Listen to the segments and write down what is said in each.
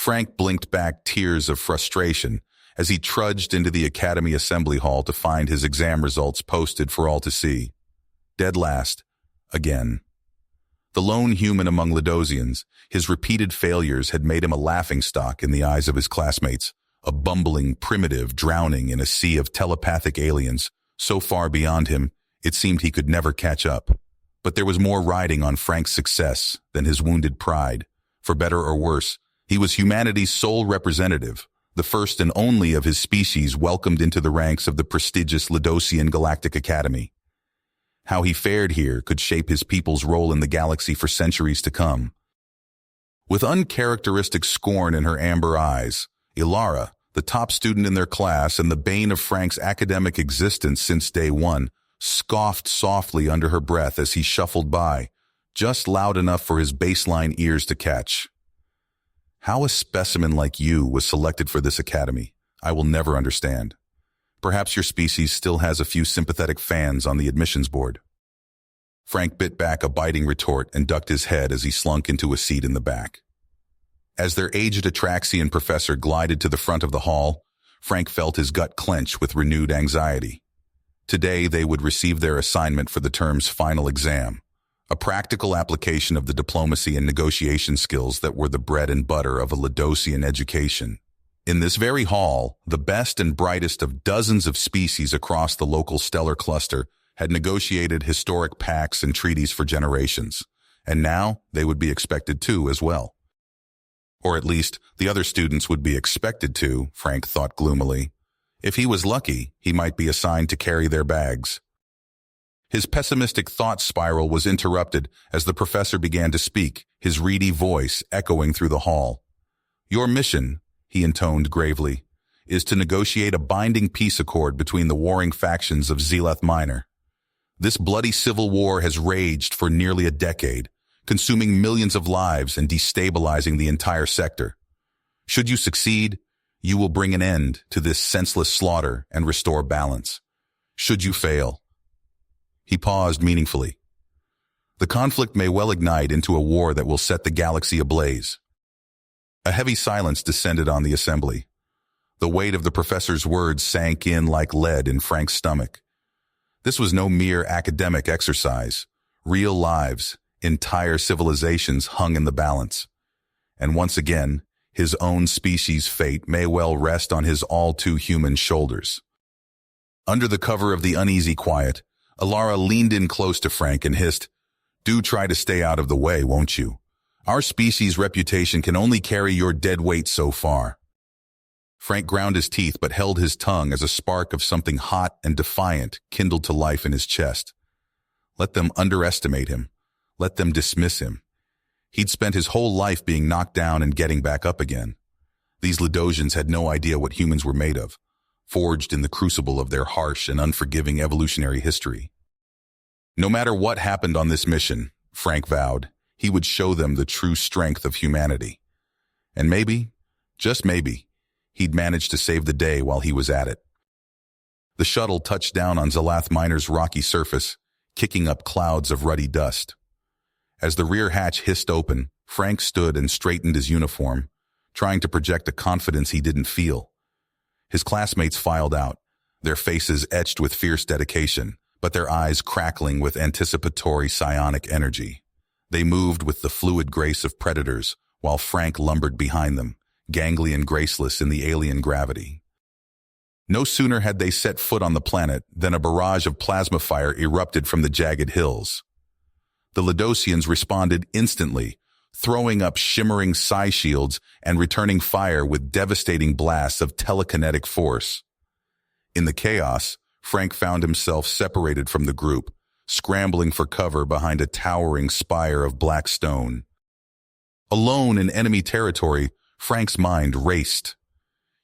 Frank blinked back tears of frustration as he trudged into the Academy Assembly Hall to find his exam results posted for all to see. Dead last, again. The lone human among Ledosians, his repeated failures had made him a laughingstock in the eyes of his classmates, a bumbling primitive drowning in a sea of telepathic aliens, so far beyond him, it seemed he could never catch up. But there was more riding on Frank's success than his wounded pride. For better or worse, he was humanity's sole representative, the first and only of his species welcomed into the ranks of the prestigious Ledosian Galactic Academy. How he fared here could shape his people's role in the galaxy for centuries to come. With uncharacteristic scorn in her amber eyes, Ilara, the top student in their class and the bane of Frank's academic existence since day one, scoffed softly under her breath as he shuffled by, just loud enough for his baseline ears to catch. How a specimen like you was selected for this academy, I will never understand. Perhaps your species still has a few sympathetic fans on the admissions board. Frank bit back a biting retort and ducked his head as he slunk into a seat in the back. As their aged Atraxian professor glided to the front of the hall, Frank felt his gut clench with renewed anxiety. Today they would receive their assignment for the term's final exam, a practical application of the diplomacy and negotiation skills that were the bread and butter of a Ledosian education. In this very hall, the best and brightest of dozens of species across the local stellar cluster had negotiated historic pacts and treaties for generations, and now they would be expected to as well. Or at least, the other students would be expected to, Frank thought gloomily. If he was lucky, he might be assigned to carry their bags. His pessimistic thought spiral was interrupted as the professor began to speak, his reedy voice echoing through the hall. Your mission, he intoned gravely, is to negotiate a binding peace accord between the warring factions of Zeleth Minor. This bloody civil war has raged for nearly a decade, consuming millions of lives and destabilizing the entire sector. Should you succeed, you will bring an end to this senseless slaughter and restore balance. Should you fail... He paused meaningfully. The conflict may well ignite into a war that will set the galaxy ablaze. A heavy silence descended on the assembly. The weight of the professor's words sank in like lead in Frank's stomach. This was no mere academic exercise. Real lives, entire civilizations hung in the balance. And once again, his own species' fate may well rest on his all-too-human shoulders. Under the cover of the uneasy quiet, Ilara leaned in close to Frank and hissed, "Do try to stay out of the way, won't you? Our species' reputation can only carry your dead weight so far." Frank ground his teeth but held his tongue as a spark of something hot and defiant kindled to life in his chest. Let them underestimate him. Let them dismiss him. He'd spent his whole life being knocked down and getting back up again. These Ledosians had no idea what humans were made of, forged in the crucible of their harsh and unforgiving evolutionary history. No matter what happened on this mission, Frank vowed, he would show them the true strength of humanity. And maybe, just maybe, he'd manage to save the day while he was at it. The shuttle touched down on Zeleth Minor's rocky surface, kicking up clouds of ruddy dust. As the rear hatch hissed open, Frank stood and straightened his uniform, trying to project a confidence he didn't feel. His classmates filed out, their faces etched with fierce dedication, but their eyes crackling with anticipatory psionic energy. They moved with the fluid grace of predators, while Frank lumbered behind them, gangly and graceless in the alien gravity. No sooner had they set foot on the planet than a barrage of plasma fire erupted from the jagged hills. The Ledosians responded instantly, throwing up shimmering psi shields and returning fire with devastating blasts of telekinetic force. In the chaos, Frank found himself separated from the group, scrambling for cover behind a towering spire of black stone. Alone in enemy territory, Frank's mind raced.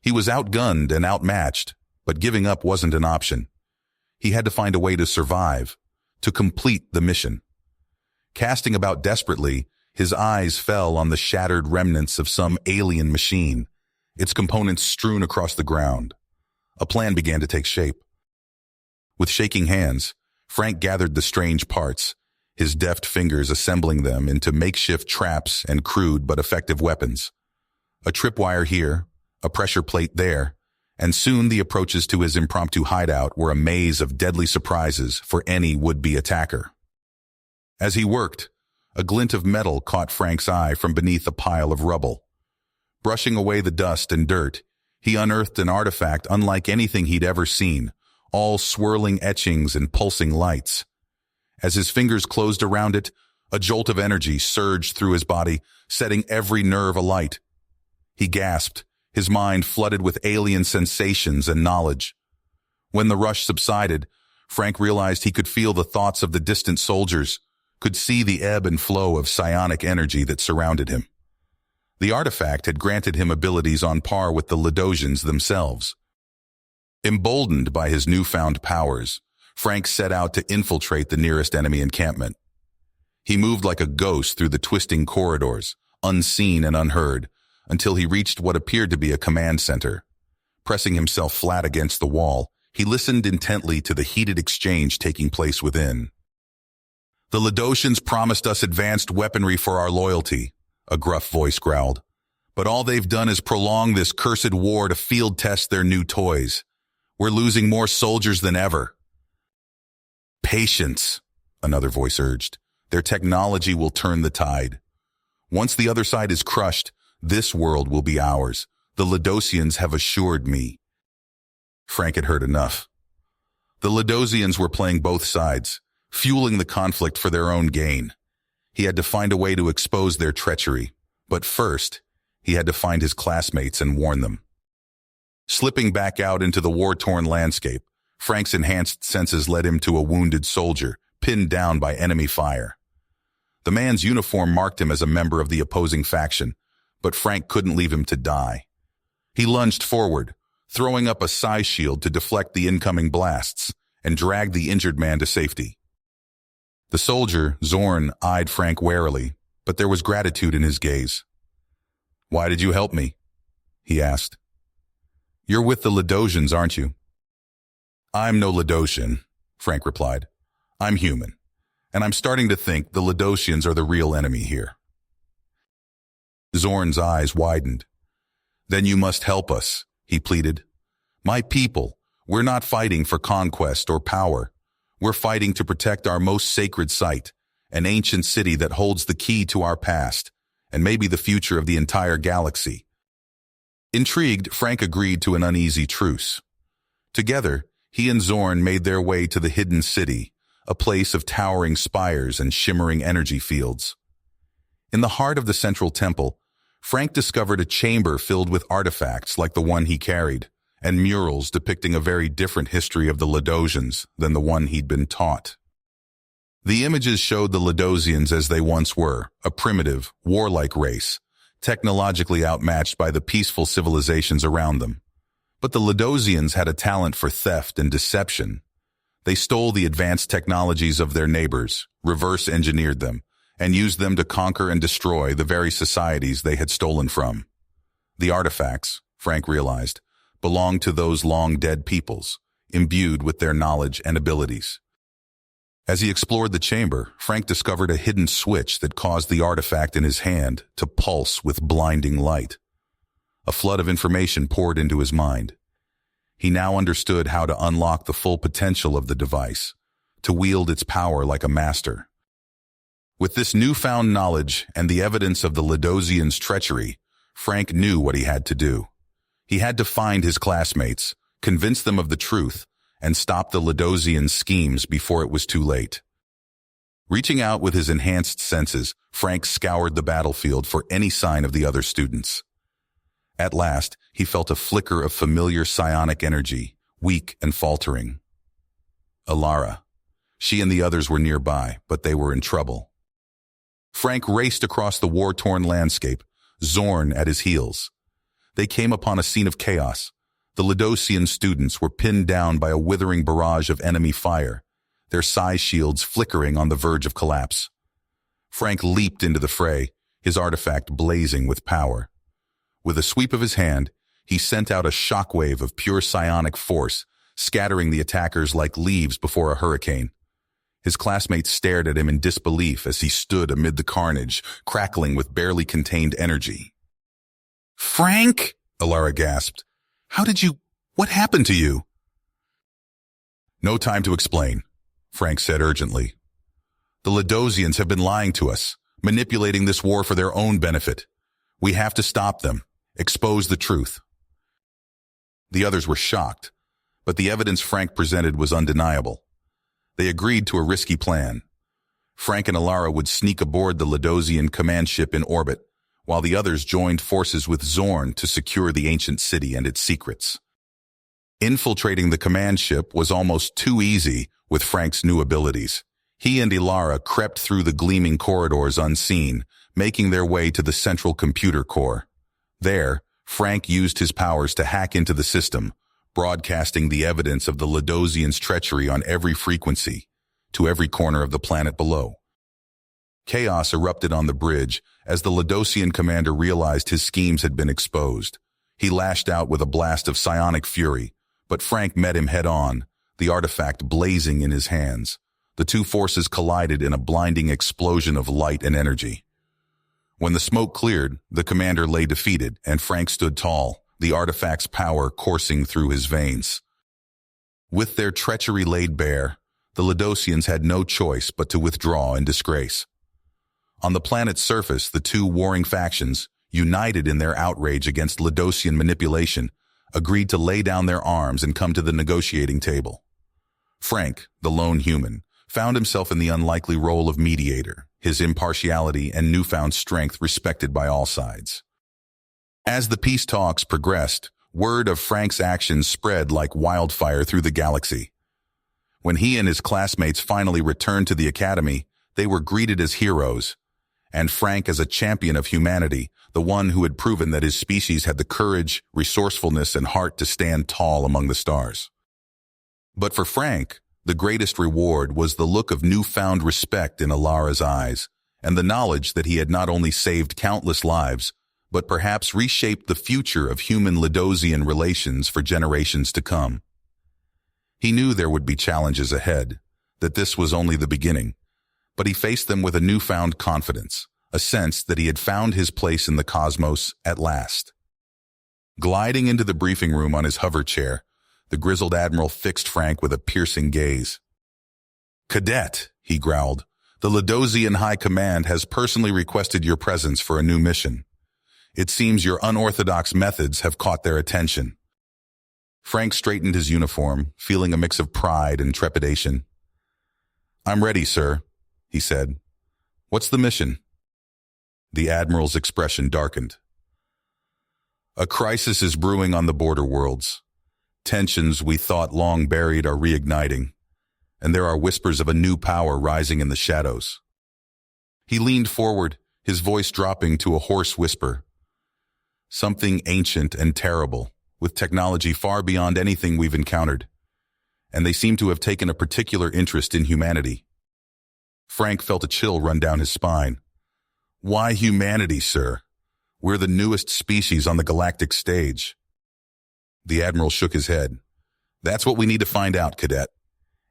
He was outgunned and outmatched, but giving up wasn't an option. He had to find a way to survive, to complete the mission. Casting about desperately, his eyes fell on the shattered remnants of some alien machine, its components strewn across the ground. A plan began to take shape. With shaking hands, Frank gathered the strange parts, his deft fingers assembling them into makeshift traps and crude but effective weapons. A tripwire here, a pressure plate there, and soon the approaches to his impromptu hideout were a maze of deadly surprises for any would-be attacker. As he worked, a glint of metal caught Frank's eye from beneath a pile of rubble. Brushing away the dust and dirt, he unearthed an artifact unlike anything he'd ever seen, all swirling etchings and pulsing lights. As his fingers closed around it, a jolt of energy surged through his body, setting every nerve alight. He gasped, his mind flooded with alien sensations and knowledge. When the rush subsided, Frank realized he could feel the thoughts of the distant soldiers, could see the ebb and flow of psionic energy that surrounded him. The artifact had granted him abilities on par with the Ledosians themselves. Emboldened by his newfound powers, Frank set out to infiltrate the nearest enemy encampment. He moved like a ghost through the twisting corridors, unseen and unheard, until he reached what appeared to be a command center. Pressing himself flat against the wall, he listened intently to the heated exchange taking place within. "The Ledosians promised us advanced weaponry for our loyalty," a gruff voice growled. "But all they've done is prolong this cursed war to field test their new toys. We're losing more soldiers than ever." "Patience," another voice urged. "Their technology will turn the tide. Once the other side is crushed, this world will be ours. The Ledosians have assured me." Frank had heard enough. The Ledosians were playing both sides, fueling the conflict for their own gain. He had to find a way to expose their treachery, but first, he had to find his classmates and warn them. Slipping back out into the war-torn landscape, Frank's enhanced senses led him to a wounded soldier, pinned down by enemy fire. The man's uniform marked him as a member of the opposing faction, but Frank couldn't leave him to die. He lunged forward, throwing up a Sci shield to deflect the incoming blasts, and dragged the injured man to safety. The soldier, Zorn, eyed Frank warily, but there was gratitude in his gaze. "Why did you help me?" he asked. "You're with the Ledosians, aren't you?" "I'm no Ledosian," Frank replied. "I'm human, and I'm starting to think the Ledosians are the real enemy here." Zorn's eyes widened. "Then you must help us," he pleaded. "My people, we're not fighting for conquest or power. We're fighting to protect our most sacred site, an ancient city that holds the key to our past, and maybe the future of the entire galaxy." Intrigued, Frank agreed to an uneasy truce. Together, he and Zorn made their way to the hidden city, a place of towering spires and shimmering energy fields. In the heart of the central temple, Frank discovered a chamber filled with artifacts like the one he carried, and murals depicting a very different history of the Ledosians than the one he'd been taught. The images showed the Ledosians as they once were, a primitive, warlike race, technologically outmatched by the peaceful civilizations around them. But the Ledosians had a talent for theft and deception. They stole the advanced technologies of their neighbors, reverse-engineered them, and used them to conquer and destroy the very societies they had stolen from. The artifacts, Frank realized, belonged to those long-dead peoples, imbued with their knowledge and abilities. As he explored the chamber, Frank discovered a hidden switch that caused the artifact in his hand to pulse with blinding light. A flood of information poured into his mind. He now understood how to unlock the full potential of the device, to wield its power like a master. With this newfound knowledge and the evidence of the Ledosians' treachery, Frank knew what he had to do. He had to find his classmates, convince them of the truth, and stop the Ledosians' schemes before it was too late. Reaching out with his enhanced senses, Frank scoured the battlefield for any sign of the other students. At last, he felt a flicker of familiar psionic energy, weak and faltering. Alara. She and the others were nearby, but they were in trouble. Frank raced across the war-torn landscape, Zorn at his heels. They came upon a scene of chaos. The Ledosian students were pinned down by a withering barrage of enemy fire, their Sci shields flickering on the verge of collapse. Frank leaped into the fray, his artifact blazing with power. With a sweep of his hand, he sent out a shockwave of pure psionic force, scattering the attackers like leaves before a hurricane. His classmates stared at him in disbelief as he stood amid the carnage, crackling with barely contained energy. Frank? Alara gasped. What happened to you? No time to explain, Frank said urgently. The Ledosians have been lying to us, manipulating this war for their own benefit. We have to stop them, expose the truth. The others were shocked, but the evidence Frank presented was undeniable. They agreed to a risky plan. Frank and Alara would sneak aboard the Ledosian command ship in orbit, while the others joined forces with Zorn to secure the ancient city and its secrets. Infiltrating the command ship was almost too easy with Frank's new abilities. He and Alara crept through the gleaming corridors unseen, making their way to the central computer core. There, Frank used his powers to hack into the system, broadcasting the evidence of the Ledosians' treachery on every frequency, to every corner of the planet below. Chaos erupted on the bridge as the Ledosian commander realized his schemes had been exposed. He lashed out with a blast of psionic fury, but Frank met him head-on, the artifact blazing in his hands. The two forces collided in a blinding explosion of light and energy. When the smoke cleared, the commander lay defeated, and Frank stood tall, the artifact's power coursing through his veins. With their treachery laid bare, the Ledosians had no choice but to withdraw in disgrace. On the planet's surface, the two warring factions, united in their outrage against Ledosian manipulation, agreed to lay down their arms and come to the negotiating table. Frank, the lone human, found himself in the unlikely role of mediator, his impartiality and newfound strength respected by all sides. As the peace talks progressed, word of Frank's actions spread like wildfire through the galaxy. When he and his classmates finally returned to the academy, they were greeted as heroes, and Frank as a champion of humanity, the one who had proven that his species had the courage, resourcefulness, and heart to stand tall among the stars. But for Frank, the greatest reward was the look of newfound respect in Alara's eyes, and the knowledge that he had not only saved countless lives, but perhaps reshaped the future of human-Ledosian relations for generations to come. He knew there would be challenges ahead, that this was only the beginning, but he faced them with a newfound confidence, a sense that he had found his place in the cosmos at last. Gliding into the briefing room on his hover chair, the grizzled admiral fixed Frank with a piercing gaze. "Cadet," he growled, "the Ledosian High Command has personally requested your presence for a new mission. It seems your unorthodox methods have caught their attention." Frank straightened his uniform, feeling a mix of pride and trepidation. "I'm ready, sir," he said. "What's the mission?" The admiral's expression darkened. "A crisis is brewing on the border worlds. Tensions we thought long buried are reigniting, and there are whispers of a new power rising in the shadows." He leaned forward, his voice dropping to a hoarse whisper. "Something ancient and terrible, with technology far beyond anything we've encountered, and they seem to have taken a particular interest in humanity." Frank felt a chill run down his spine. "Why humanity, sir? We're the newest species on the galactic stage." The admiral shook his head. "That's what we need to find out, cadet.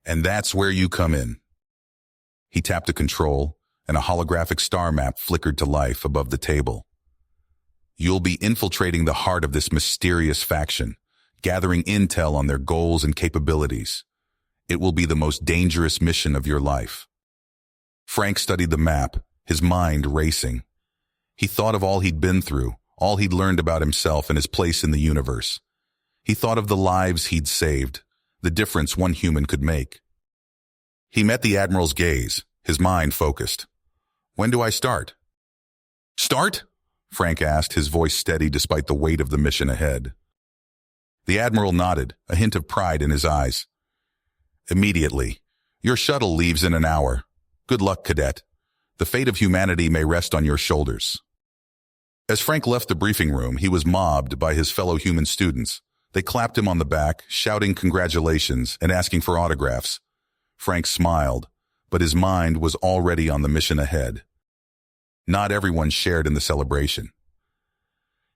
And that's where you come in." He tapped a control, and a holographic star map flickered to life above the table. "You'll be infiltrating the heart of this mysterious faction, gathering intel on their goals and capabilities. It will be the most dangerous mission of your life." Frank studied the map, his mind racing. He thought of all he'd been through, all he'd learned about himself and his place in the universe. He thought of the lives he'd saved, the difference one human could make. He met the admiral's gaze, his mind focused. "When do I start?" "Start?" Frank asked, his voice steady despite the weight of the mission ahead. The admiral nodded, a hint of pride in his eyes. "Immediately. Your shuttle leaves in an hour. Good luck, cadet. The fate of humanity may rest on your shoulders." As Frank left the briefing room, he was mobbed by his fellow human students. They clapped him on the back, shouting congratulations and asking for autographs. Frank smiled, but his mind was already on the mission ahead. Not everyone shared in the celebration.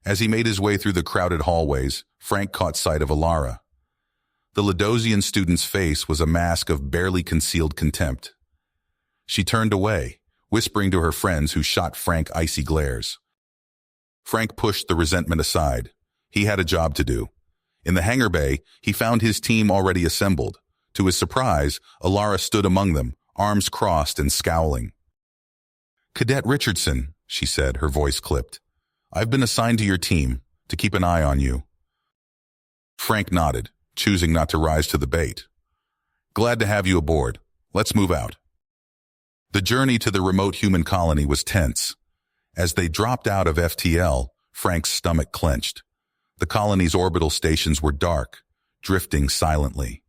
As he made his way through the crowded hallways, Frank caught sight of Alara. The Ledosian student's face was a mask of barely concealed contempt. She turned away, whispering to her friends who shot Frank icy glares. Frank pushed the resentment aside. He had a job to do. In the hangar bay, he found his team already assembled. To his surprise, Alara stood among them, arms crossed and scowling. "Cadet Richardson," she said, her voice clipped. "I've been assigned to your team, to keep an eye on you." Frank nodded, choosing not to rise to the bait. "Glad to have you aboard. Let's move out." The journey to the remote human colony was tense. As they dropped out of FTL, Frank's stomach clenched. The colony's orbital stations were dark, drifting silently.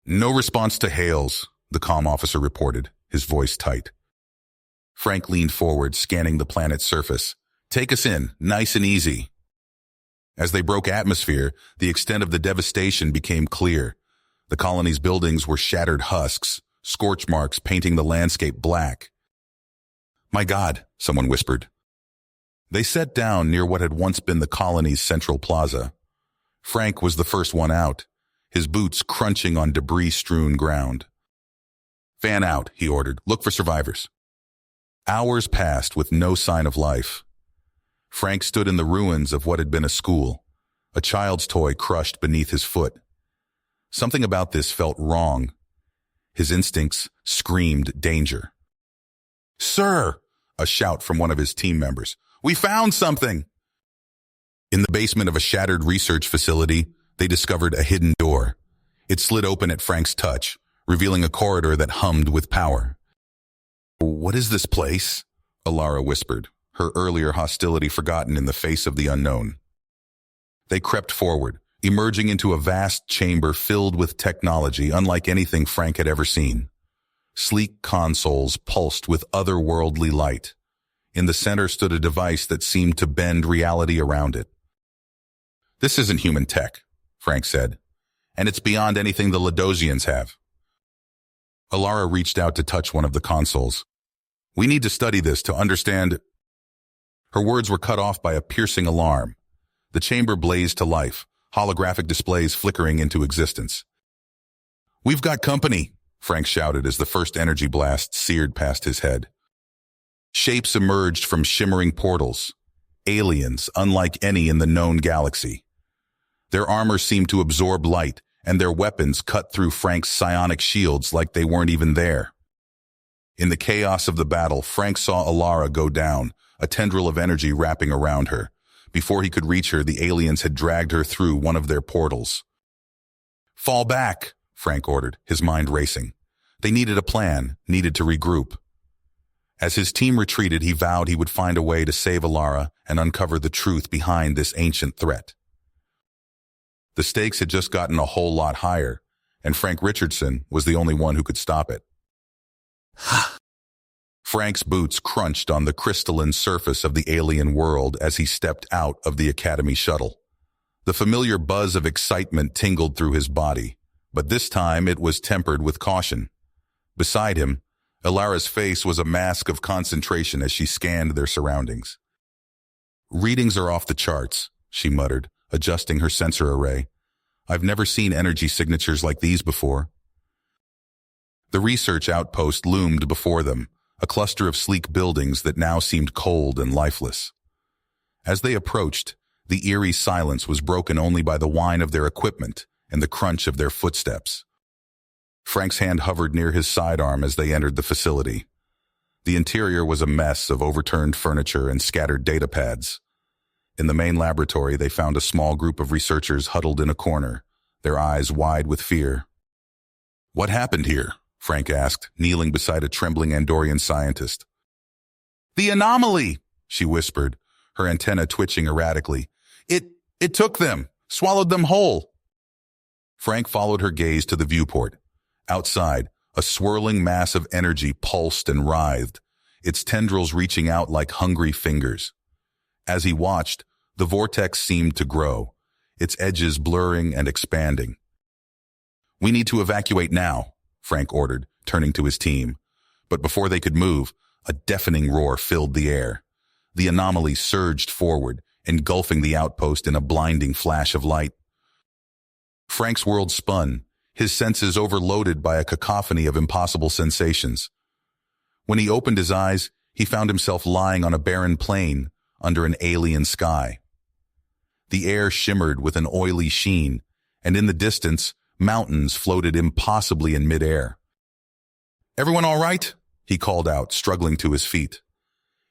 "No response to hails," the comm officer reported, his voice tight. Frank leaned forward, scanning the planet's surface. "Take us in, nice and easy." As they broke atmosphere, the extent of the devastation became clear. The colony's buildings were shattered husks, scorch marks painting the landscape black. "My God," someone whispered. They sat down near what had once been the colony's central plaza. Frank was the first one out, his boots crunching on debris-strewn ground. "Fan out," he ordered. "Look for survivors." Hours passed with no sign of life. Frank stood in the ruins of what had been a school, a child's toy crushed beneath his foot. Something about this felt wrong. His instincts screamed danger. "Sir!" a shout from one of his team members. "We found something!" In the basement of a shattered research facility, they discovered a hidden door. It slid open at Frank's touch, revealing a corridor that hummed with power. "What is this place?" Alara whispered, her earlier hostility forgotten in the face of the unknown. They crept forward, emerging into a vast chamber filled with technology unlike anything Frank had ever seen. Sleek consoles pulsed with otherworldly light. In the center stood a device that seemed to bend reality around it. "This isn't human tech," Frank said, "and it's beyond anything the Ladosians have." Alara reached out to touch one of the consoles. "We need to study this to understand—" Her words were cut off by a piercing alarm. The chamber blazed to life, holographic displays flickering into existence. "We've got company," Frank shouted as the first energy blast seared past his head. Shapes emerged from shimmering portals, aliens unlike any in the known galaxy. Their armor seemed to absorb light, and their weapons cut through Frank's psionic shields like they weren't even there. In the chaos of the battle, Frank saw Alara go down, a tendril of energy wrapping around her. Before he could reach her, the aliens had dragged her through one of their portals. "Fall back," Frank ordered, his mind racing. They needed a plan, needed to regroup. As his team retreated, he vowed he would find a way to save Alara and uncover the truth behind this ancient threat. The stakes had just gotten a whole lot higher, and Frank Richardson was the only one who could stop it. Frank's boots crunched on the crystalline surface of the alien world as he stepped out of the Academy shuttle. The familiar buzz of excitement tingled through his body, but this time it was tempered with caution. Beside him, Alara's face was a mask of concentration as she scanned their surroundings. "Readings are off the charts," she muttered, adjusting her sensor array. "I've never seen energy signatures like these before." The research outpost loomed before them, a cluster of sleek buildings that now seemed cold and lifeless. As they approached, the eerie silence was broken only by the whine of their equipment and the crunch of their footsteps. Frank's hand hovered near his sidearm as they entered the facility. The interior was a mess of overturned furniture and scattered data pads. In the main laboratory, they found a small group of researchers huddled in a corner, their eyes wide with fear. "What happened here?" Frank asked, kneeling beside a trembling Andorian scientist. "The anomaly," she whispered, her antenna twitching erratically. It took them, swallowed them whole." Frank followed her gaze to the viewport. Outside, a swirling mass of energy pulsed and writhed, its tendrils reaching out like hungry fingers. As he watched, the vortex seemed to grow, its edges blurring and expanding. "We need to evacuate now," Frank ordered, turning to his team. But before they could move, a deafening roar filled the air. The anomaly surged forward, engulfing the outpost in a blinding flash of light. Frank's world spun, his senses overloaded by a cacophony of impossible sensations. When he opened his eyes, he found himself lying on a barren plain, under an alien sky. The air shimmered with an oily sheen, and in the distance, mountains floated impossibly in midair. "Everyone all right?" he called out, struggling to his feet.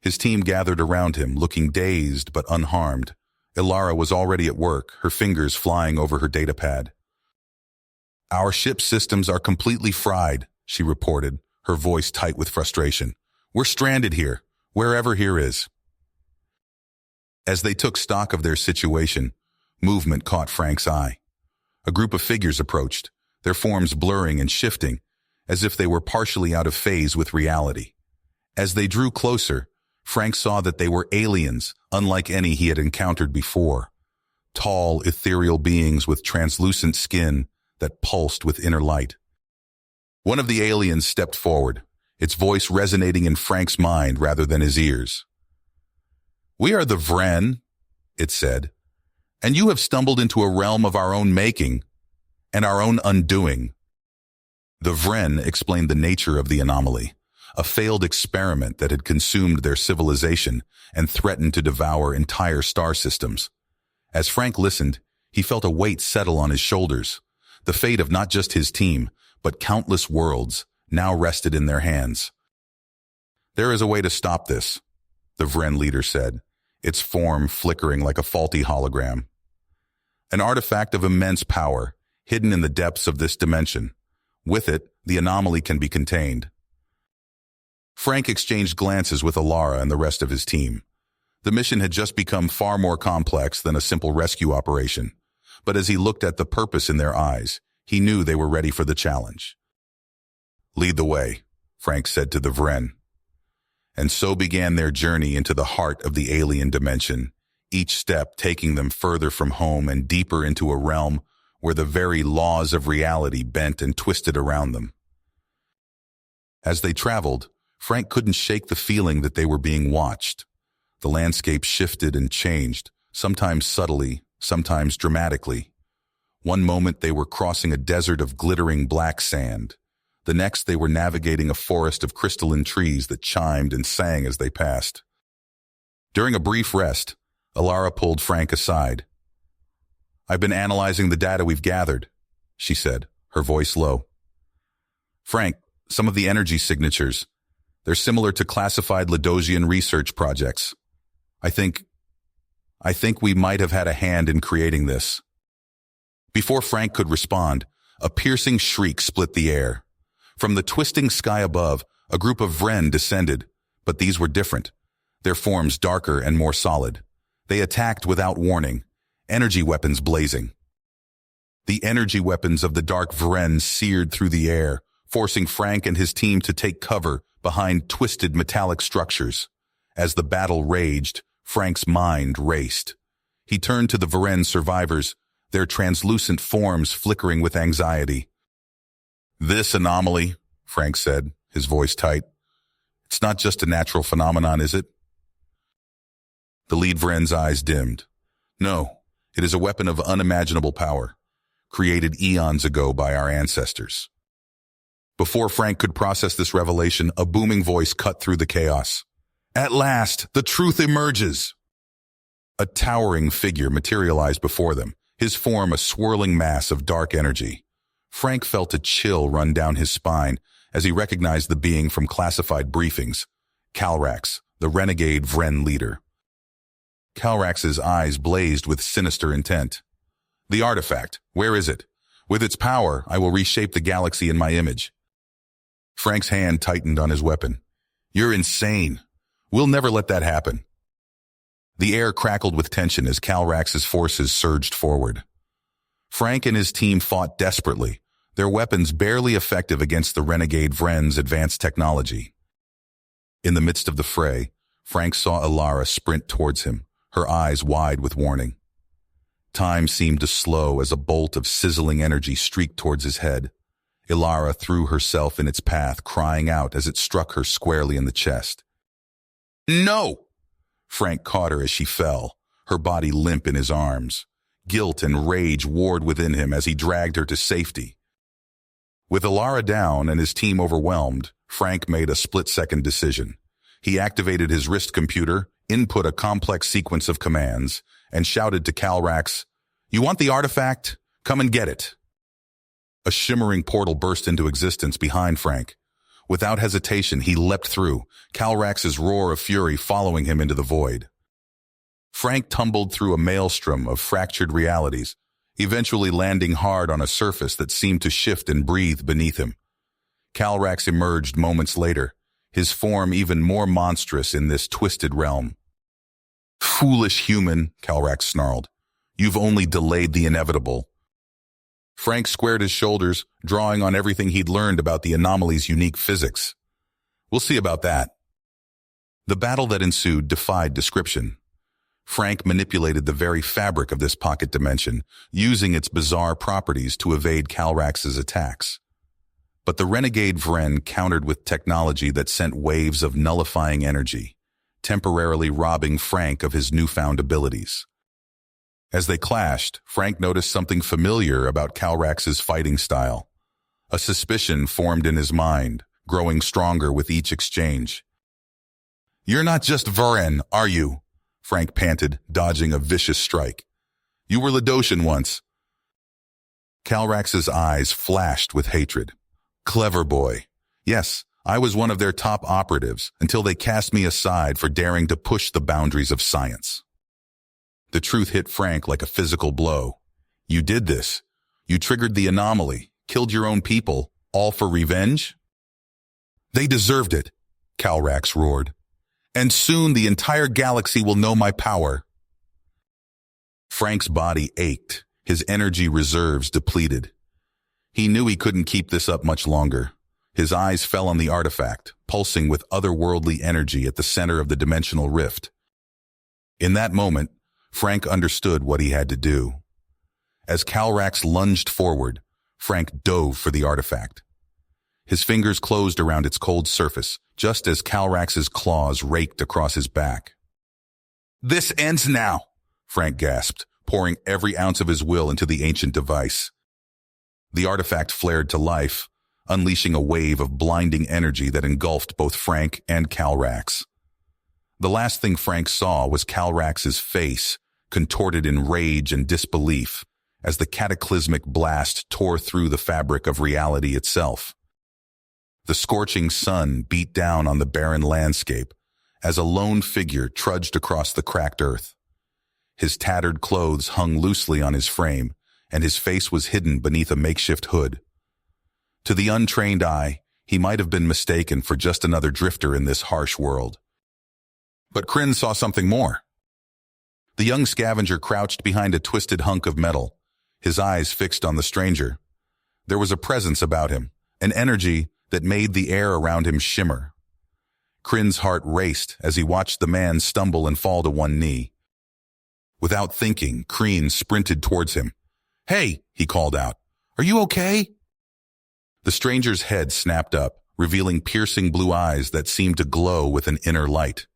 His team gathered around him, looking dazed but unharmed. Ilara was already at work, her fingers flying over her datapad. "Our ship's systems are completely fried," she reported, her voice tight with frustration. "We're stranded here, wherever here is." As they took stock of their situation, movement caught Frank's eye. A group of figures approached, their forms blurring and shifting, as if they were partially out of phase with reality. As they drew closer, Frank saw that they were aliens, unlike any he had encountered before. Tall, ethereal beings with translucent skin that pulsed with inner light. One of the aliens stepped forward, its voice resonating in Frank's mind rather than his ears. "We are the Vren," it said, "and you have stumbled into a realm of our own making and our own undoing." The Vren explained the nature of the anomaly, a failed experiment that had consumed their civilization and threatened to devour entire star systems. As Frank listened, he felt a weight settle on his shoulders. The fate of not just his team, but countless worlds now rested in their hands. "There is a way to stop this," the Vren leader said, its form flickering like a faulty hologram. "An artifact of immense power, hidden in the depths of this dimension. With it, the anomaly can be contained." Frank exchanged glances with Ilara and the rest of his team. The mission had just become far more complex than a simple rescue operation, but as he looked at the purpose in their eyes, he knew they were ready for the challenge. "Lead the way," Frank said to the Vren. And so began their journey into the heart of the alien dimension, each step taking them further from home and deeper into a realm where the very laws of reality bent and twisted around them. As they traveled, Frank couldn't shake the feeling that they were being watched. The landscape shifted and changed, sometimes subtly, sometimes dramatically. One moment they were crossing a desert of glittering black sand. The next they were navigating a forest of crystalline trees that chimed and sang as they passed. During a brief rest, Ilara pulled Frank aside. "I've been analyzing the data we've gathered," she said, her voice low. "Frank, some of the energy signatures, they're similar to classified Ladosian research projects. I think we might have had a hand in creating this." Before Frank could respond, a piercing shriek split the air. From the twisting sky above, a group of Vren descended, but these were different, their forms darker and more solid. They attacked without warning, energy weapons blazing. The energy weapons of the dark Vren seared through the air, forcing Frank and his team to take cover behind twisted metallic structures. As the battle raged, Frank's mind raced. He turned to the Vren survivors, their translucent forms flickering with anxiety. "This anomaly," Frank said, his voice tight, "it's not just a natural phenomenon, is it?" The lead Vren's eyes dimmed. "No, it is a weapon of unimaginable power, created eons ago by our ancestors." Before Frank could process this revelation, a booming voice cut through the chaos. "At last, the truth emerges!" A towering figure materialized before them, his form a swirling mass of dark energy. Frank felt a chill run down his spine as he recognized the being from classified briefings, Calrax, the renegade Vren leader. Calrax's eyes blazed with sinister intent. "The artifact, where is it? With its power, I will reshape the galaxy in my image." Frank's hand tightened on his weapon. "You're insane. We'll never let that happen." The air crackled with tension as Calrax's forces surged forward. Frank and his team fought desperately, their weapons barely effective against the renegade Vren's advanced technology. In the midst of the fray, Frank saw Ilara sprint towards him, her eyes wide with warning. Time seemed to slow as a bolt of sizzling energy streaked towards his head. Ilara threw herself in its path, crying out as it struck her squarely in the chest. "No!" Frank caught her as she fell, her body limp in his arms. Guilt and rage warred within him as he dragged her to safety. With Ilara down and his team overwhelmed, Frank made a split-second decision. He activated his wrist computer, input a complex sequence of commands, and shouted to Calrax, "You want the artifact? Come and get it." A shimmering portal burst into existence behind Frank. Without hesitation, he leapt through, Calrax's roar of fury following him into the void. Frank tumbled through a maelstrom of fractured realities, eventually landing hard on a surface that seemed to shift and breathe beneath him. Calrax emerged moments later, his form even more monstrous in this twisted realm. "Foolish human," Calrax snarled. "You've only delayed the inevitable." Frank squared his shoulders, drawing on everything he'd learned about the anomaly's unique physics. "We'll see about that." The battle that ensued defied description. Frank manipulated the very fabric of this pocket dimension, using its bizarre properties to evade Calrax's attacks. But the renegade Vren countered with technology that sent waves of nullifying energy, temporarily robbing Frank of his newfound abilities. As they clashed, Frank noticed something familiar about Calrax's fighting style. A suspicion formed in his mind, growing stronger with each exchange. "You're not just Vren, are you?" Frank panted, dodging a vicious strike. "You were Ladoshan once." Calrax's eyes flashed with hatred. "Clever boy. Yes, I was one of their top operatives until they cast me aside for daring to push the boundaries of science." The truth hit Frank like a physical blow. "You did this. You triggered the anomaly, killed your own people, all for revenge?" "They deserved it," Calrax roared. "And soon the entire galaxy will know my power." Frank's body ached, his energy reserves depleted. He knew he couldn't keep this up much longer. His eyes fell on the artifact, pulsing with otherworldly energy at the center of the dimensional rift. In that moment, Frank understood what he had to do. As Calrax lunged forward, Frank dove for the artifact. His fingers closed around its cold surface, just as Calrax's claws raked across his back. "This ends now," Frank gasped, pouring every ounce of his will into the ancient device. The artifact flared to life, unleashing a wave of blinding energy that engulfed both Frank and Calrax. The last thing Frank saw was Calrax's face, contorted in rage and disbelief, as the cataclysmic blast tore through the fabric of reality itself. The scorching sun beat down on the barren landscape as a lone figure trudged across the cracked earth. His tattered clothes hung loosely on his frame, and his face was hidden beneath a makeshift hood. To the untrained eye, he might have been mistaken for just another drifter in this harsh world. But Kryn saw something more. The young scavenger crouched behind a twisted hunk of metal, his eyes fixed on the stranger. There was a presence about him, an energy that made the air around him shimmer. Kryn's heart raced as he watched the man stumble and fall to one knee. Without thinking, Kryn sprinted towards him. "Hey," he called out, "are you okay?" The stranger's head snapped up, revealing piercing blue eyes that seemed to glow with an inner light.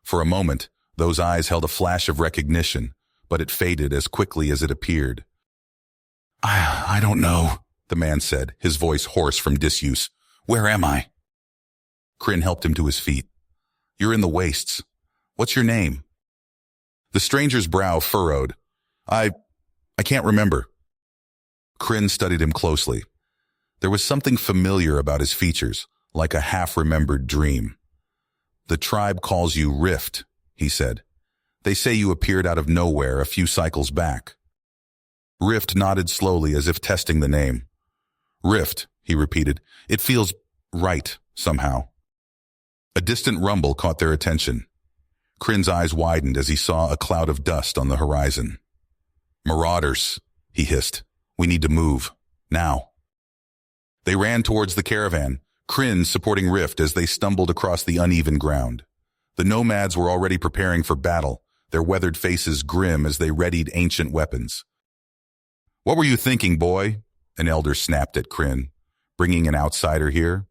For a moment, those eyes held a flash of recognition, but it faded as quickly as it appeared. I don't know," the man said, his voice hoarse from disuse. "Where am I?" Kryn helped him to his feet. "You're in the wastes. What's your name?" The stranger's brow furrowed. I can't remember." Kryn studied him closely. There was something familiar about his features, like a half-remembered dream. "The tribe calls you Rift," he said. "They say you appeared out of nowhere a few cycles back." Rift nodded slowly as if testing the name. "Rift," he repeated. "It feels right, somehow." A distant rumble caught their attention. Kryn's eyes widened as he saw a cloud of dust on the horizon. "Marauders," he hissed. "We need to move. Now." They ran towards the caravan, Kryn supporting Rift as they stumbled across the uneven ground. The nomads were already preparing for battle, their weathered faces grim as they readied ancient weapons. "What were you thinking, boy?" an elder snapped at Kryn. "Bringing an outsider here?"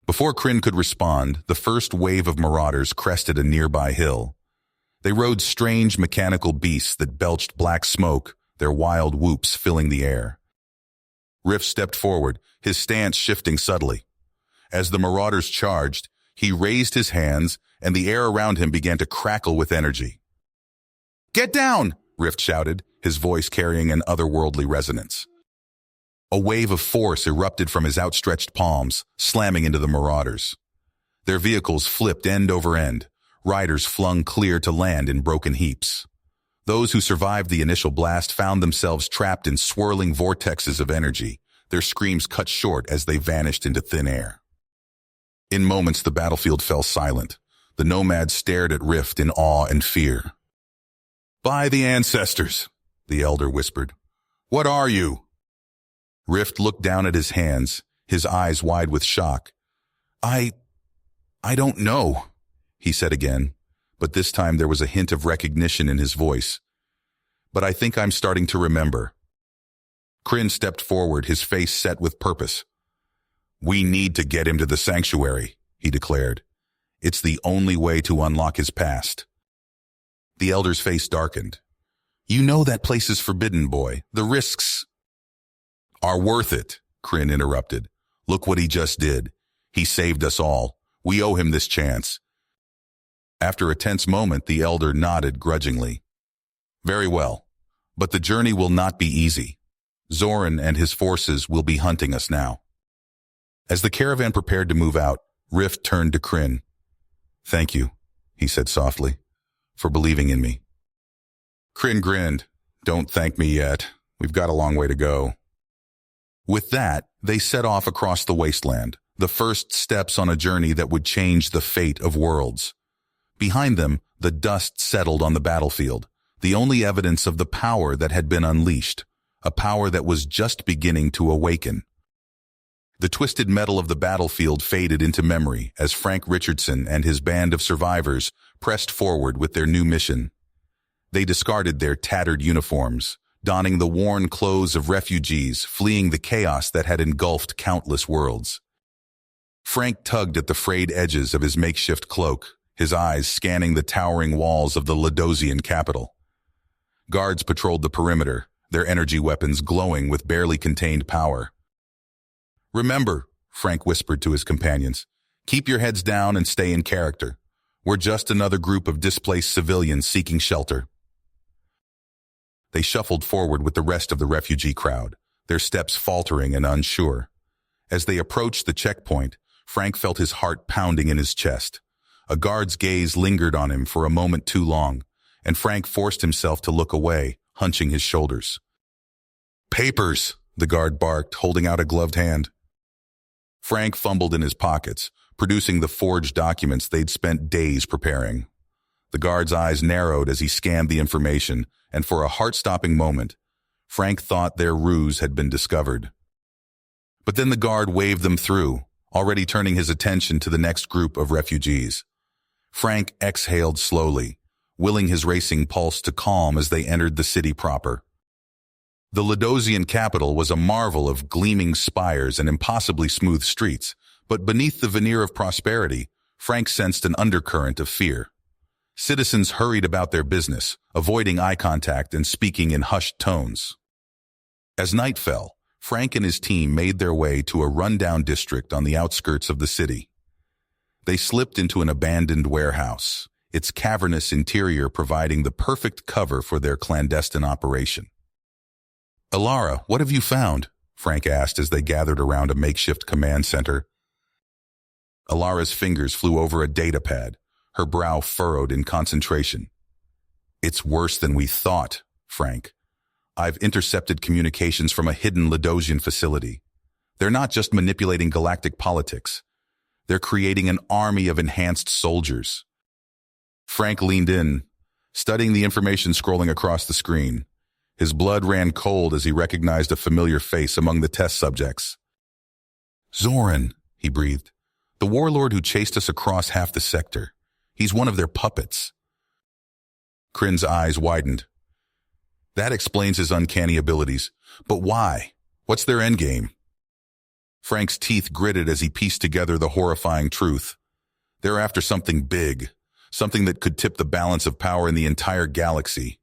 Before Kryn could respond, the first wave of marauders crested a nearby hill. They rode strange mechanical beasts that belched black smoke, their wild whoops filling the air. Rift stepped forward, his stance shifting subtly. As the marauders charged, he raised his hands and the air around him began to crackle with energy. "Get down!" Rift shouted, his voice carrying an otherworldly resonance. A wave of force erupted from his outstretched palms, slamming into the marauders. Their vehicles flipped end over end, riders flung clear to land in broken heaps. Those who survived the initial blast found themselves trapped in swirling vortexes of energy, their screams cut short as they vanished into thin air. In moments, the battlefield fell silent. The nomads stared at Rift in awe and fear. "By the ancestors," the elder whispered. "What are you?" Rift looked down at his hands, his eyes wide with shock. I don't know," he said again, but this time there was a hint of recognition in his voice. "But I think I'm starting to remember." Kryn stepped forward, his face set with purpose. "We need to get him to the sanctuary," he declared. "It's the only way to unlock his past." The elder's face darkened. "You know that place is forbidden, boy. The risks are worth it," Kryn interrupted. "Look what he just did. He saved us all. We owe him this chance." After a tense moment, the elder nodded grudgingly. "Very well, but the journey will not be easy. Zoran and his forces will be hunting us now." As the caravan prepared to move out, Rift turned to Kryn. "Thank you," he said softly, "for believing in me." Kryn grinned. "Don't thank me yet. We've got a long way to go." With that, they set off across the wasteland, the first steps on a journey that would change the fate of worlds. Behind them, the dust settled on the battlefield, the only evidence of the power that had been unleashed, a power that was just beginning to awaken. The twisted metal of the battlefield faded into memory as Frank Richardson and his band of survivors pressed forward with their new mission. They discarded their tattered uniforms, donning the worn clothes of refugees fleeing the chaos that had engulfed countless worlds. Frank tugged at the frayed edges of his makeshift cloak, his eyes scanning the towering walls of the Ladosian capital. Guards patrolled the perimeter, their energy weapons glowing with barely contained power. "Remember," Frank whispered to his companions, "keep your heads down and stay in character. We're just another group of displaced civilians seeking shelter." They shuffled forward with the rest of the refugee crowd, their steps faltering and unsure. As they approached the checkpoint, Frank felt his heart pounding in his chest. A guard's gaze lingered on him for a moment too long, and Frank forced himself to look away, hunching his shoulders. "Papers," the guard barked, holding out a gloved hand. Frank fumbled in his pockets, producing the forged documents they'd spent days preparing. The guard's eyes narrowed as he scanned the information, and for a heart-stopping moment, Frank thought their ruse had been discovered. But then the guard waved them through, already turning his attention to the next group of refugees. Frank exhaled slowly, willing his racing pulse to calm as they entered the city proper. The Ladosian capital was a marvel of gleaming spires and impossibly smooth streets, but beneath the veneer of prosperity, Frank sensed an undercurrent of fear. Citizens hurried about their business, avoiding eye contact and speaking in hushed tones. As night fell, Frank and his team made their way to a rundown district on the outskirts of the city. They slipped into an abandoned warehouse, its cavernous interior providing the perfect cover for their clandestine operation. "Alara, what have you found?" Frank asked as they gathered around a makeshift command center. Alara's fingers flew over a data pad, her brow furrowed in concentration. "It's worse than we thought, Frank. I've intercepted communications from a hidden Ladosian facility. They're not just manipulating galactic politics. They're creating an army of enhanced soldiers." Frank leaned in, studying the information scrolling across the screen. His blood ran cold as he recognized a familiar face among the test subjects. "Zoran," he breathed. "The warlord who chased us across half the sector. He's one of their puppets." Kryn's eyes widened. "That explains his uncanny abilities. But why? What's their endgame?" Frank's teeth gritted as he pieced together the horrifying truth. They're after something big, something that could tip the balance of power in the entire galaxy.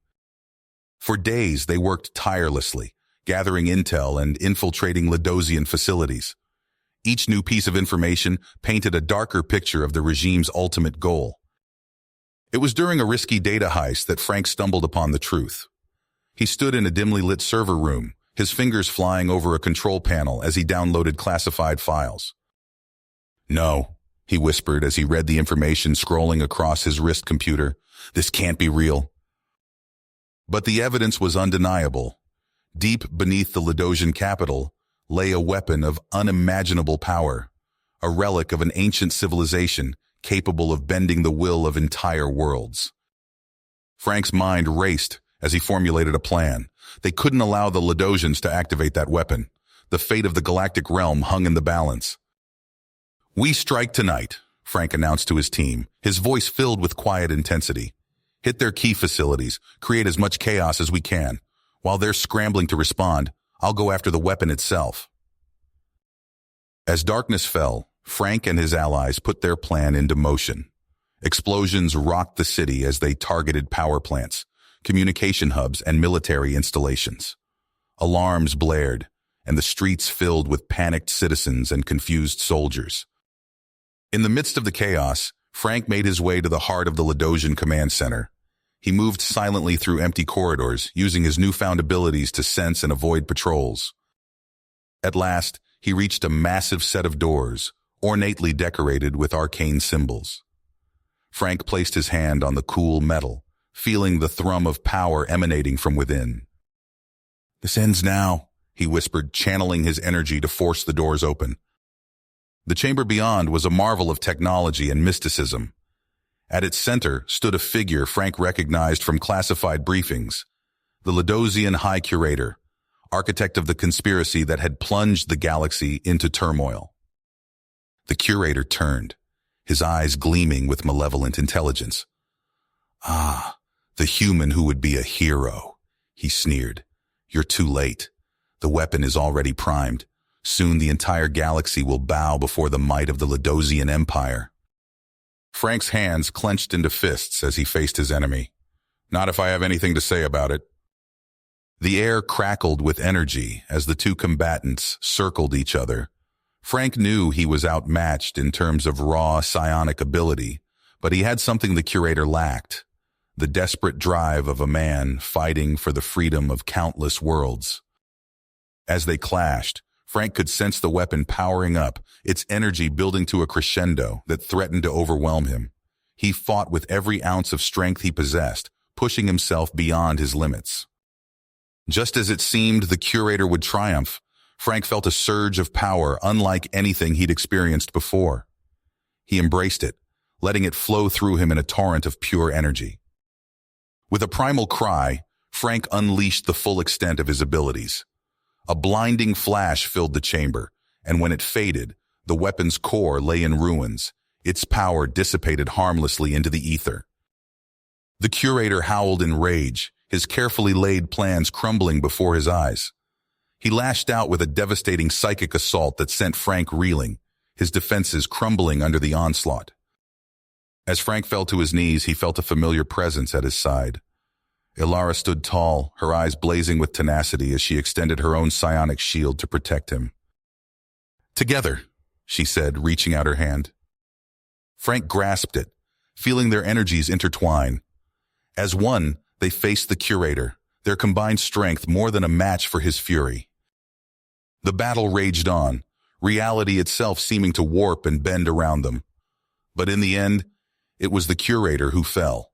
For days, they worked tirelessly, gathering intel and infiltrating Ladosian facilities. Each new piece of information painted a darker picture of the regime's ultimate goal, It was during a risky data heist that Frank stumbled upon the truth. He stood in a dimly lit server room, his fingers flying over a control panel as he downloaded classified files. "No," he whispered as he read the information scrolling across his wrist computer. "This can't be real." But the evidence was undeniable. Deep beneath the Ladosian capital lay a weapon of unimaginable power, a relic of an ancient civilization capable of bending the will of entire worlds. Frank's mind raced as he formulated a plan. They couldn't allow the Ladosians to activate that weapon. The fate of the galactic realm hung in the balance. "We strike tonight," Frank announced to his team, his voice filled with quiet intensity. "Hit their key facilities, create as much chaos as we can. While they're scrambling to respond, I'll go after the weapon itself." As darkness fell, Frank and his allies put their plan into motion. Explosions rocked the city as they targeted power plants, communication hubs, and military installations. Alarms blared, and the streets filled with panicked citizens and confused soldiers. In the midst of the chaos, Frank made his way to the heart of the Ladosian command center. He moved silently through empty corridors, using his newfound abilities to sense and avoid patrols. At last, he reached a massive set of doors, ornately decorated with arcane symbols. Frank placed his hand on the cool metal, feeling the thrum of power emanating from within. "This ends now," he whispered, channeling his energy to force the doors open. The chamber beyond was a marvel of technology and mysticism. At its center stood a figure Frank recognized from classified briefings, the Ladosian High Curator, architect of the conspiracy that had plunged the galaxy into turmoil. The curator turned, his eyes gleaming with malevolent intelligence. "Ah, the human who would be a hero," he sneered. "You're too late. The weapon is already primed. Soon the entire galaxy will bow before the might of the Ladosian Empire." Frank's hands clenched into fists as he faced his enemy. "Not if I have anything to say about it." The air crackled with energy as the two combatants circled each other. Frank knew he was outmatched in terms of raw psionic ability, but he had something the curator lacked: the desperate drive of a man fighting for the freedom of countless worlds. As they clashed, Frank could sense the weapon powering up, its energy building to a crescendo that threatened to overwhelm him. He fought with every ounce of strength he possessed, pushing himself beyond his limits. Just as it seemed the curator would triumph, Frank felt a surge of power unlike anything he'd experienced before. He embraced it, letting it flow through him in a torrent of pure energy. With a primal cry, Frank unleashed the full extent of his abilities. A blinding flash filled the chamber, and when it faded, the weapon's core lay in ruins, its power dissipated harmlessly into the ether. The curator howled in rage, his carefully laid plans crumbling before his eyes. He lashed out with a devastating psychic assault that sent Frank reeling, his defenses crumbling under the onslaught. As Frank fell to his knees, he felt a familiar presence at his side. Ilara stood tall, her eyes blazing with tenacity as she extended her own psionic shield to protect him. "Together," she said, reaching out her hand. Frank grasped it, feeling their energies intertwine. As one, they faced the curator, their combined strength more than a match for his fury. The battle raged on, reality itself seeming to warp and bend around them. But in the end, it was the curator who fell,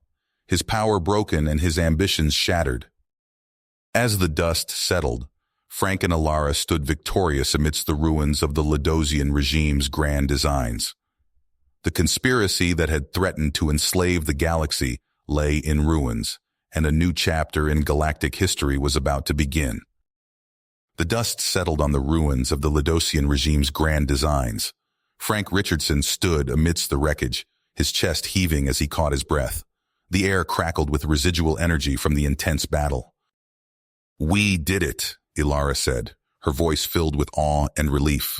his power broken and his ambitions shattered. As the dust settled, Frank and Ilara stood victorious amidst the ruins of the Ladosian regime's grand designs. The conspiracy that had threatened to enslave the galaxy lay in ruins, and a new chapter in galactic history was about to begin. The dust settled on the ruins of the Ladosian regime's grand designs. Frank Richardson stood amidst the wreckage, his chest heaving as he caught his breath. The air crackled with residual energy from the intense battle. "We did it," Ilara said, her voice filled with awe and relief.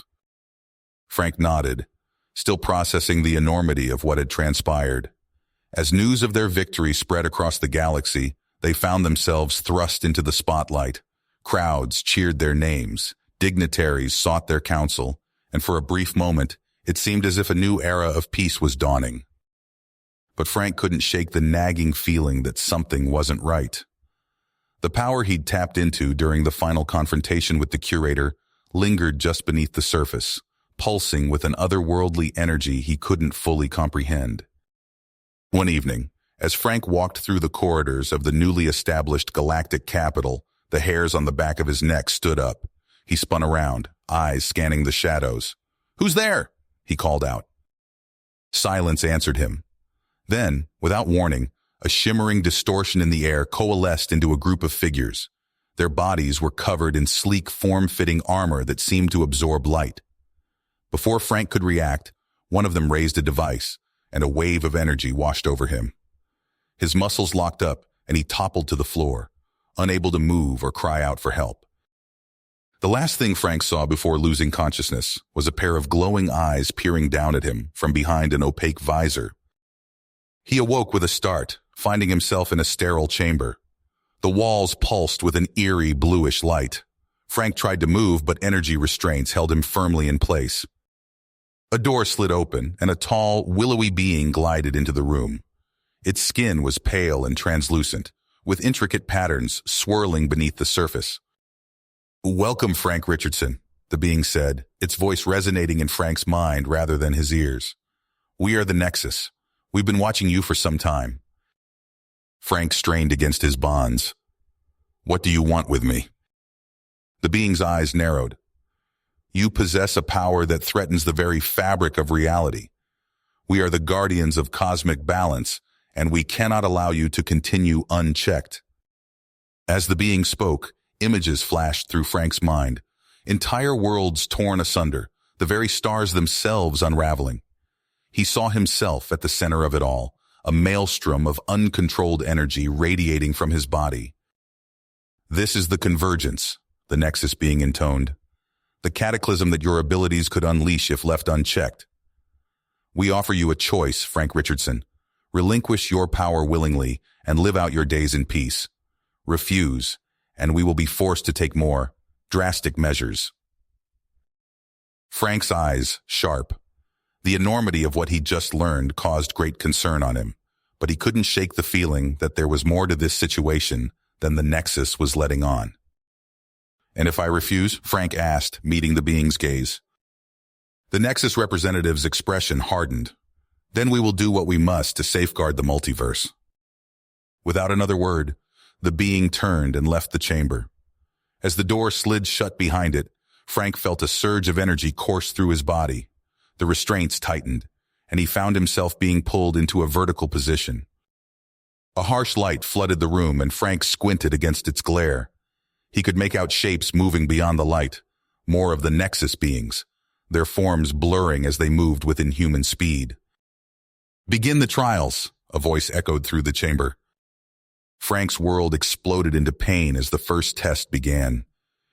Frank nodded, still processing the enormity of what had transpired. As news of their victory spread across the galaxy, they found themselves thrust into the spotlight. Crowds cheered their names, dignitaries sought their counsel, and for a brief moment, it seemed as if a new era of peace was dawning. but Frank couldn't shake the nagging feeling that something wasn't right. The power he'd tapped into during the final confrontation with the curator lingered just beneath the surface, pulsing with an otherworldly energy he couldn't fully comprehend. One evening, as Frank walked through the corridors of the newly established galactic capital, the hairs on the back of his neck stood up. He spun around, eyes scanning the shadows. "Who's there?" he called out. Silence answered him. Then, without warning, a shimmering distortion in the air coalesced into a group of figures. Their bodies were covered in sleek, form-fitting armor that seemed to absorb light. Before Frank could react, one of them raised a device, and a wave of energy washed over him. His muscles locked up, and he toppled to the floor, unable to move or cry out for help. The last thing Frank saw before losing consciousness was a pair of glowing eyes peering down at him from behind an opaque visor. He awoke with a start, finding himself in a sterile chamber. The walls pulsed with an eerie bluish light. Frank tried to move, but energy restraints held him firmly in place. A door slid open, and a tall, willowy being glided into the room. Its skin was pale and translucent, with intricate patterns swirling beneath the surface. "Welcome, Frank Richardson," the being said, its voice resonating in Frank's mind rather than his ears. "We are the Nexus. We've been watching you for some time." Frank strained against his bonds. "What do you want with me?" The being's eyes narrowed. "You possess a power that threatens the very fabric of reality. We are the guardians of cosmic balance, and we cannot allow you to continue unchecked." As the being spoke, images flashed through Frank's mind. Entire worlds torn asunder, the very stars themselves unraveling. He saw himself at the center of it all, a maelstrom of uncontrolled energy radiating from his body. "This is the convergence," the Nexus being intoned. "The cataclysm that your abilities could unleash if left unchecked. We offer you a choice, Frank Richardson. Relinquish your power willingly and live out your days in peace. Refuse, and we will be forced to take more drastic measures." Frank's eyes, sharp. The enormity of what he'd just learned caused great concern on him, but he couldn't shake the feeling that there was more to this situation than the Nexus was letting on. "And if I refuse?" Frank asked, meeting the being's gaze. The Nexus representative's expression hardened. "Then we will do what we must to safeguard the multiverse." Without another word, the being turned and left the chamber. As the door slid shut behind it, Frank felt a surge of energy course through his body. The restraints tightened, and he found himself being pulled into a vertical position. A harsh light flooded the room, and Frank squinted against its glare. He could make out shapes moving beyond the light, more of the Nexus beings, their forms blurring as they moved within human speed. "Begin the trials," a voice echoed through the chamber. Frank's world exploded into pain as the first test began.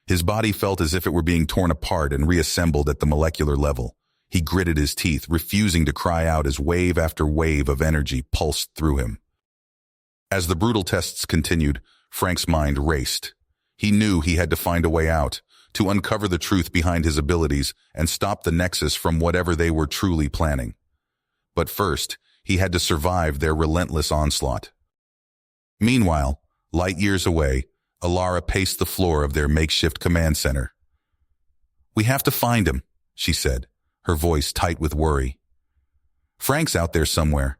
His body felt as if it were being torn apart and reassembled at the molecular level. He gritted his teeth, refusing to cry out as wave after wave of energy pulsed through him. As the brutal tests continued, Frank's mind raced. He knew he had to find a way out, to uncover the truth behind his abilities and stop the Nexus from whatever they were truly planning. But first, he had to survive their relentless onslaught. Meanwhile, light years away, Alara paced the floor of their makeshift command center. "We have to find him," she said, her voice tight with worry. "Frank's out there somewhere,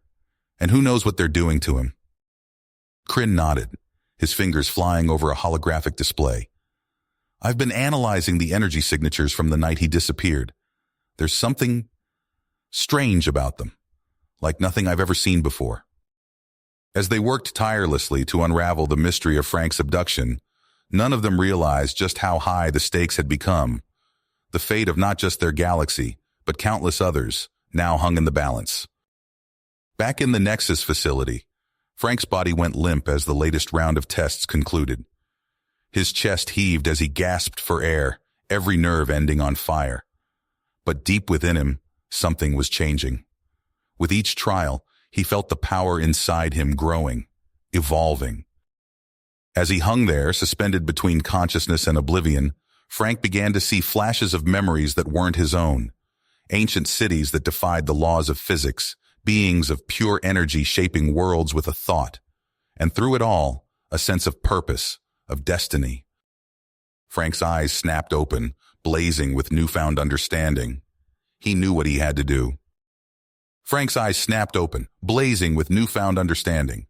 and who knows what they're doing to him." Kryn nodded, his fingers flying over a holographic display. "I've been analyzing the energy signatures from the night he disappeared. There's something strange about them, like nothing I've ever seen before." As they worked tirelessly to unravel the mystery of Frank's abduction, none of them realized just how high the stakes had become. The fate of not just their galaxy, but countless others, now hung in the balance. Back in the Nexus facility, Frank's body went limp as the latest round of tests concluded. His chest heaved as he gasped for air, every nerve ending on fire. But deep within him, something was changing. With each trial, he felt the power inside him growing, evolving. As he hung there, suspended between consciousness and oblivion, Frank began to see flashes of memories that weren't his own. Ancient cities that defied the laws of physics, beings of pure energy shaping worlds with a thought, and through it all, a sense of purpose, of destiny. Frank's eyes snapped open, blazing with newfound understanding. He knew what he had to do. Frank's eyes snapped open, blazing with newfound understanding.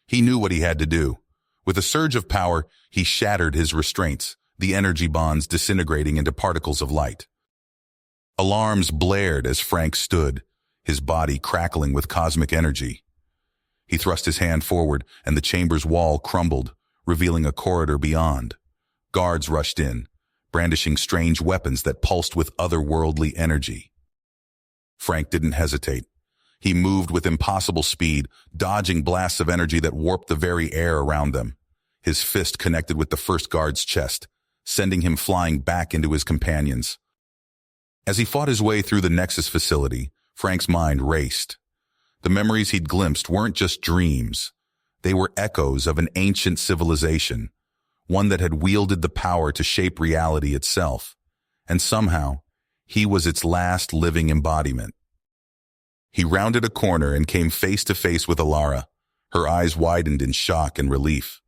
He knew what he had to do. With a surge of power, he shattered his restraints, the energy bonds disintegrating into particles of light. Alarms blared as Frank stood, his body crackling with cosmic energy. He thrust his hand forward, and the chamber's wall crumbled, revealing a corridor beyond. Guards rushed in, brandishing strange weapons that pulsed with otherworldly energy. Frank didn't hesitate. He moved with impossible speed, dodging blasts of energy that warped the very air around them. His fist connected with the first guard's chest, sending him flying back into his companions. As he fought his way through the Nexus facility, Frank's mind raced. The memories he'd glimpsed weren't just dreams. They were echoes of an ancient civilization, one that had wielded the power to shape reality itself. And somehow, he was its last living embodiment. He rounded a corner and came face to face with Alara. Her eyes widened in shock and relief.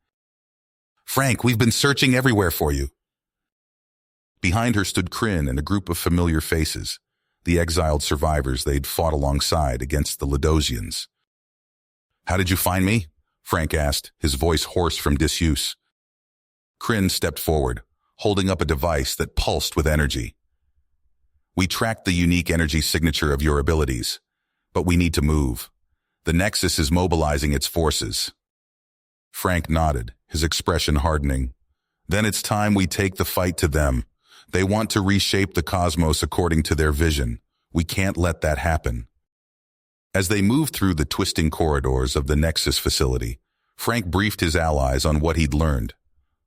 "Frank, we've been searching everywhere for you." Behind her stood Kryn and a group of familiar faces, the exiled survivors they'd fought alongside against the Ladosians. "How did you find me?" Frank asked, his voice hoarse from disuse. Kryn stepped forward, holding up a device that pulsed with energy. "We tracked the unique energy signature of your abilities, but we need to move. The Nexus is mobilizing its forces." Frank nodded, his expression hardening. "Then it's time we take the fight to them. They want to reshape the cosmos according to their vision. We can't let that happen." As they moved through the twisting corridors of the Nexus facility, Frank briefed his allies on what he'd learned.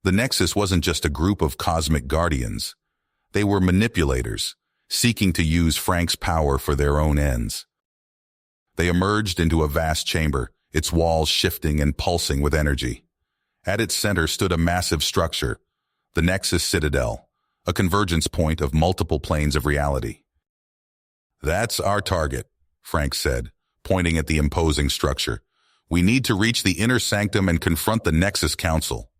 The Nexus wasn't just a group of cosmic guardians. They were manipulators, seeking to use Frank's power for their own ends. They emerged into a vast chamber, its walls shifting and pulsing with energy. At its center stood a massive structure, the Nexus Citadel, a convergence point of multiple planes of reality. "That's our target," Frank said, pointing at the imposing structure. "We need to reach the inner sanctum and confront the Nexus Council."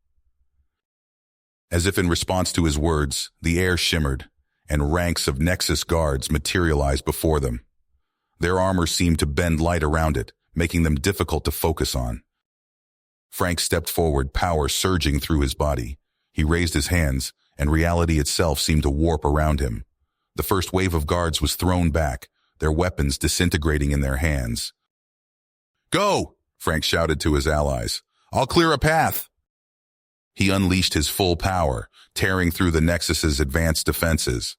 As if in response to his words, the air shimmered, and ranks of Nexus guards materialized before them. Their armor seemed to bend light around it, making them difficult to focus on. Frank stepped forward, power surging through his body. He raised his hands, and reality itself seemed to warp around him. The first wave of guards was thrown back, their weapons disintegrating in their hands. "Go!" Frank shouted to his allies. "I'll clear a path." He unleashed his full power, tearing through the Nexus's advanced defenses.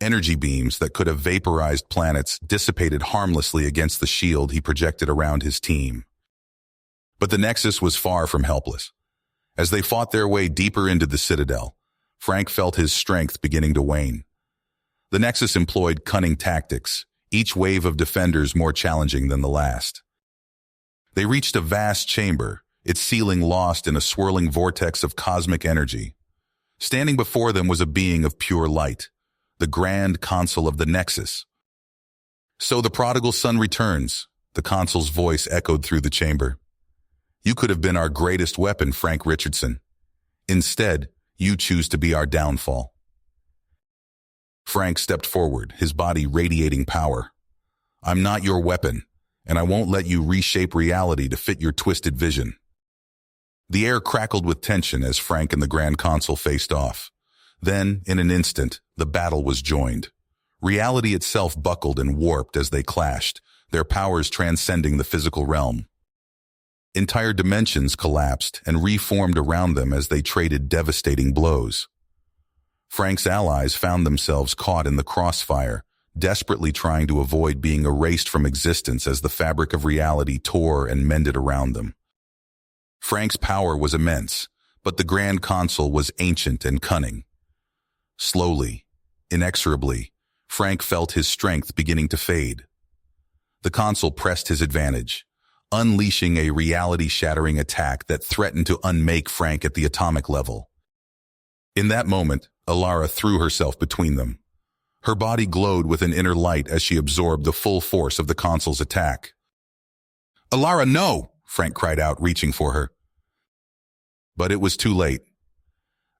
Energy beams that could have vaporized planets dissipated harmlessly against the shield he projected around his team. But the Nexus was far from helpless. As they fought their way deeper into the Citadel, Frank felt his strength beginning to wane. The Nexus employed cunning tactics, each wave of defenders more challenging than the last. They reached a vast chamber, its ceiling lost in a swirling vortex of cosmic energy. Standing before them was a being of pure light, the Grand Consul of the Nexus. "So the prodigal son returns," the consul's voice echoed through the chamber. "You could have been our greatest weapon, Frank Richardson. Instead, you choose to be our downfall." Frank stepped forward, his body radiating power. "I'm not your weapon, and I won't let you reshape reality to fit your twisted vision." The air crackled with tension as Frank and the Grand Consul faced off. Then, in an instant, the battle was joined. Reality itself buckled and warped as they clashed, their powers transcending the physical realm. Entire dimensions collapsed and reformed around them as they traded devastating blows. Frank's allies found themselves caught in the crossfire, desperately trying to avoid being erased from existence as the fabric of reality tore and mended around them. Frank's power was immense, but the Grand Consul was ancient and cunning. Slowly, inexorably, Frank felt his strength beginning to fade. The Consul pressed his advantage, unleashing a reality-shattering attack that threatened to unmake Frank at the atomic level. In that moment, Alara threw herself between them. Her body glowed with an inner light as she absorbed the full force of the Consul's attack. Alara, no! Frank cried out, reaching for her. But it was too late.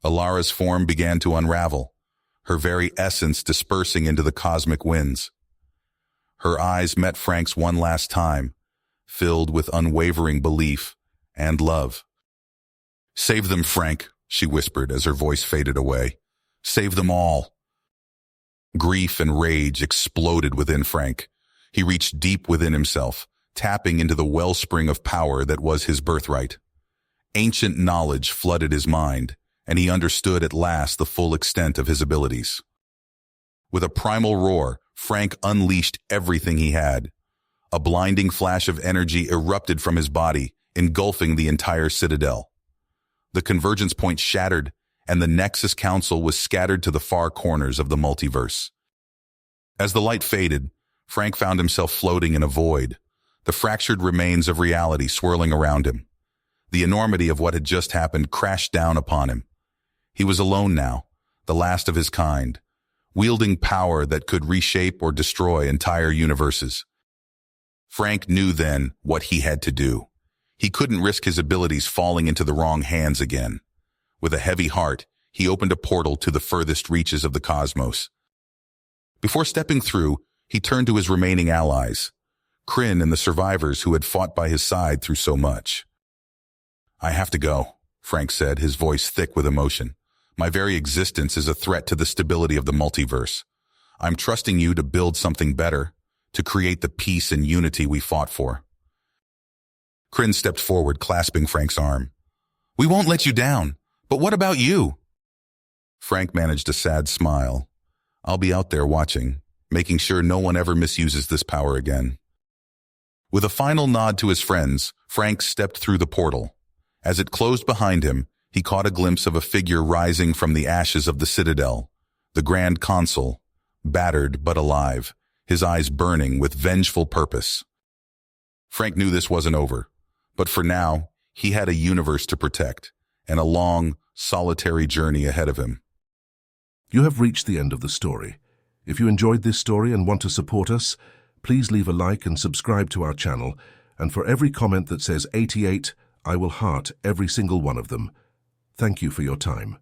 Alara's form began to unravel, her very essence dispersing into the cosmic winds. Her eyes met Frank's one last time, filled with unwavering belief and love. "Save them, Frank," she whispered as her voice faded away. "Save them all." Grief and rage exploded within Frank. He reached deep within himself, tapping into the wellspring of power that was his birthright. Ancient knowledge flooded his mind, and he understood at last the full extent of his abilities. With a primal roar, Frank unleashed everything he had. A blinding flash of energy erupted from his body, engulfing the entire citadel. The convergence point shattered, and the Nexus Council was scattered to the far corners of the multiverse. As the light faded, Frank found himself floating in a void, the fractured remains of reality swirling around him. The enormity of what had just happened crashed down upon him. He was alone now, the last of his kind, wielding power that could reshape or destroy entire universes. Frank knew then what he had to do. He couldn't risk his abilities falling into the wrong hands again. With a heavy heart, he opened a portal to the furthest reaches of the cosmos. Before stepping through, he turned to his remaining allies, Kryn and the survivors who had fought by his side through so much. "I have to go," Frank said, his voice thick with emotion. "My very existence is a threat to the stability of the multiverse. I'm trusting you to build something better, to create the peace and unity we fought for." Kryn stepped forward, clasping Frank's arm. "We won't let you down, but what about you?" Frank managed a sad smile. "I'll be out there watching, making sure no one ever misuses this power again." With a final nod to his friends, Frank stepped through the portal. As it closed behind him, he caught a glimpse of a figure rising from the ashes of the citadel, the Grand Consul, battered but alive, his eyes burning with vengeful purpose. Frank knew this wasn't over, but for now, he had a universe to protect and a long, solitary journey ahead of him. You have reached the end of the story. If you enjoyed this story and want to support us, please leave a like and subscribe to our channel, and for every comment that says 88, I will heart every single one of them. Thank you for your time.